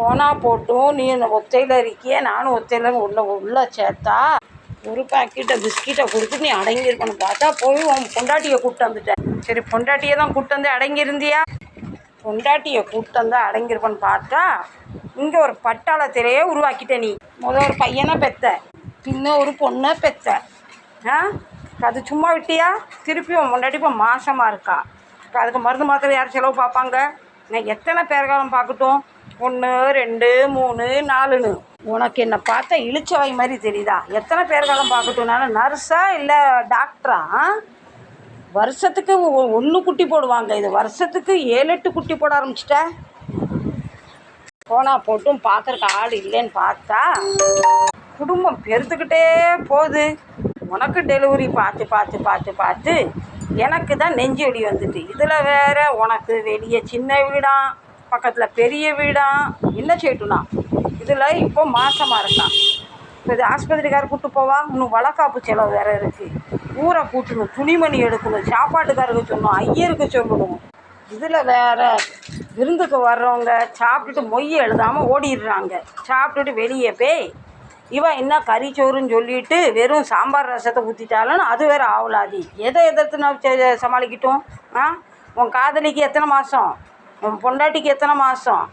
போனால் போட்டும், நீ இந்த ஒத்தையில் இருக்கிய, நானும் ஒத்தையில் உள்ளே சேர்த்தா ஒரு பாக்கெட்டை பிஸ்கெட்டை கொடுத்து நீ அடங்கியிருக்கணும். பார்த்தா போய் உன் பொண்டாட்டியை கூப்பிட்டு வந்துட்டேன். சரி, பொண்டாட்டியை தான் கூப்பிட்டு வந்து அடங்கியிருந்தியா? பொண்டாட்டியை கூப்பிட்டு வந்து அடங்கியிருப்பேன்னு பார்த்தா இங்கே ஒரு பட்டாளத்திலேயே உருவாக்கிட்ட. நீ ஒரு பையனை பெற்ற, பின்ன ஒரு பொண்ணை பெற்ற. அது சும்மா விட்டியா? திருப்பி உன் பொண்டாட்டி இப்போ மாசமாக இருக்கா. இப்போ அதுக்கு மருந்து மாத்திரை யார் செலவு பார்ப்பாங்க? நான் எத்தனை பேர்காலம் பார்க்கட்டும்? 1 2 3 4ன்னு. உனக்கு என்னை பார்த்தா இழிச்சவை மாதிரி தெரியுதா? எத்தனை பேர்காலம் பார்க்கட்டும்? நான் நர்ஸா இல்லை டாக்டரா? வருஷத்துக்கு 1 குட்டி போடுவாங்க, இது வருஷத்துக்கு 7 8 குட்டி போட ஆரம்பிச்சிட்ட. போனால் போட்டும் பார்க்குறக்கு ஆள் இல்லைன்னு பார்த்தா குடும்பம் பெருத்துக்கிட்டே போகுது. உனக்கு டெலிவரி பார்த்து பார்த்து பார்த்து பார்த்து எனக்கு தான் நெஞ்சு வலி வந்துட்டு. இதில் வேறு உனக்கு வெளியே சின்ன வீடாம், பக்கத்தில் பெரிய வீடாம், என்ன செய்யட்டும்னா இதில் இப்போ மாசமாக இருக்கான். இப்போ இது ஆஸ்பத்திரிக்கார கூப்பிட்டு போவா, இன்னும் வளக்காப்பு செலவு வேறு இருக்குது. ஊரை கூட்டணும், துணிமணி எடுக்கணும், சாப்பாட்டுக்காரருக்கு சொல்லணும், ஐயருக்கு சொல்லணும். இதில் வேறு விருந்துக்கு வர்றவங்க சாப்பிட்டுட்டு மொய் எழுதாமல் ஓடிடுறாங்க. சாப்பிட்டுட்டு வெளியே போய் இவன் என்ன கறிச்சோறுன்னு சொல்லிட்டு வெறும் சாம்பார் ரசத்தை ஊற்றிட்டாலும் அது வேறு ஆவலாதி. எதை எதிர்த்து நான் சமாளிக்கட்டும்? உன் காதலிக்கு எத்தனை மாதம்? உன் பொண்டாட்டிக்கு எத்தனை மாதம்?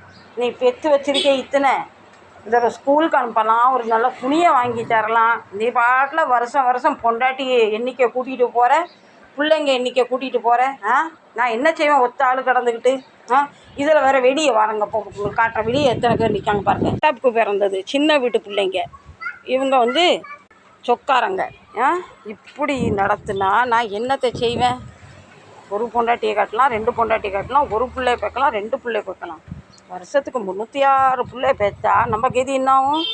நீ பெற்று வச்சிருக்க இத்தனை. இதில் ஸ்கூலுக்கு அனுப்பலாம், ஒரு நல்ல துணியை வாங்கி தரலாம். நீ பாட்டில் வருஷம் வருஷம் பொண்டாட்டி எண்ணிக்கை கூட்டிகிட்டு போகிற, பிள்ளைங்க எண்ணிக்கை கூட்டிகிட்டு போகிற. நான் என்ன செய்வேன் ஒத்த ஆள் கடந்துக்கிட்டு? இதில் வேறு வெளியே வரங்க காட்டுற வெளியே எத்தனை பேர் நிற்காங்க பாருங்கள். தப்புக்கு பிறந்தது சின்ன வீட்டு பிள்ளைங்க, இவங்க வந்து சொக்காரங்க. இப்படி நடத்துனா நான் என்னத்தை செய்வேன்? ஒரு பொண்டாட்டியை கட்டலாம், 2 பொண்டாட்டியை கட்டலாம், ஒரு பிள்ளைய பெக்கலாம், 2 பிள்ளைய பெக்கலாம். வருஷத்துக்கு 306 பிள்ளைய பெற்றா நம்ம கதி என்ன ஆகும்?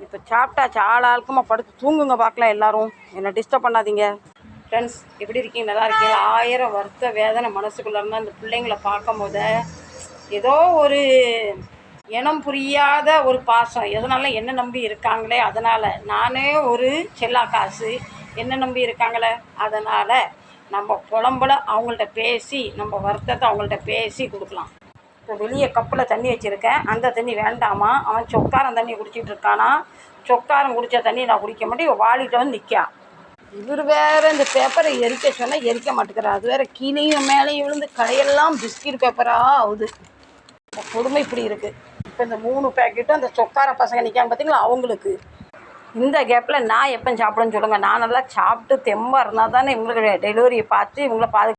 இப்போ சாப்பிட்டாச்சு, ஆளுக்குமா படுத்து தூங்குங்க பார்க்கலாம். எல்லோரும் என்னை டிஸ்டர்ப் பண்ணாதீங்க. ஃப்ரெண்ட்ஸ், எப்படி இருக்கீங்க? நல்லா இருக்கீங்க? 1000 வருத்த வேதனை மனசுக்குள்ளே இருந்தால் இந்த பிள்ளைங்களை பார்க்கும் போது ஏதோ ஒரு இனம் புரியாத ஒரு பாசம். எதனால என்ன நம்பி இருக்காங்களே, அதனால் நானே ஒரு செல்லா காசு என்ன நம்பி இருக்காங்களே, அதனால் நம்ம புலம்பல அவங்கள்ட்ட பேசி நம்ம வருத்தத்தை அவங்கள்ட்ட பேசி கொடுக்கலாம். இப்போ வெளியே கப்பில் தண்ணி வச்சுருக்கேன், அந்த தண்ணி வேண்டாமா? அவன் சொக்காரம் தண்ணி குடிச்சிட்டு இருக்கானா? சொக்காரம் குடித்த தண்ணி நான் குடிக்க மாட்டேன். வாளிகிட்ட வந்து நிற்கா. இவர் வேறு இந்த பேப்பரை எரிக்க சொன்னால் எரிக்க மாட்டேங்கிறார். அது வேறு கீழேயும் மேலேயும் விழுந்து கடையெல்லாம் பிஸ்கட் பேப்பராக ஆகுது. கொடுமை இப்படி இருக்குது. இப்போ இந்த 3 பேக்கெட்டும் அந்த சொக்கார பசங்க நிற்காங்க பார்த்தீங்களா, அவங்களுக்கு. இந்த கேப்பில் நான் எப்போ சாப்பிடுன்னு சொல்லுங்கள். நான் நல்லா சாப்பிட்டு தெம்பாக இருந்தால் தானே இவங்களுக்கு டெலிவரியை பார்த்து இவங்கள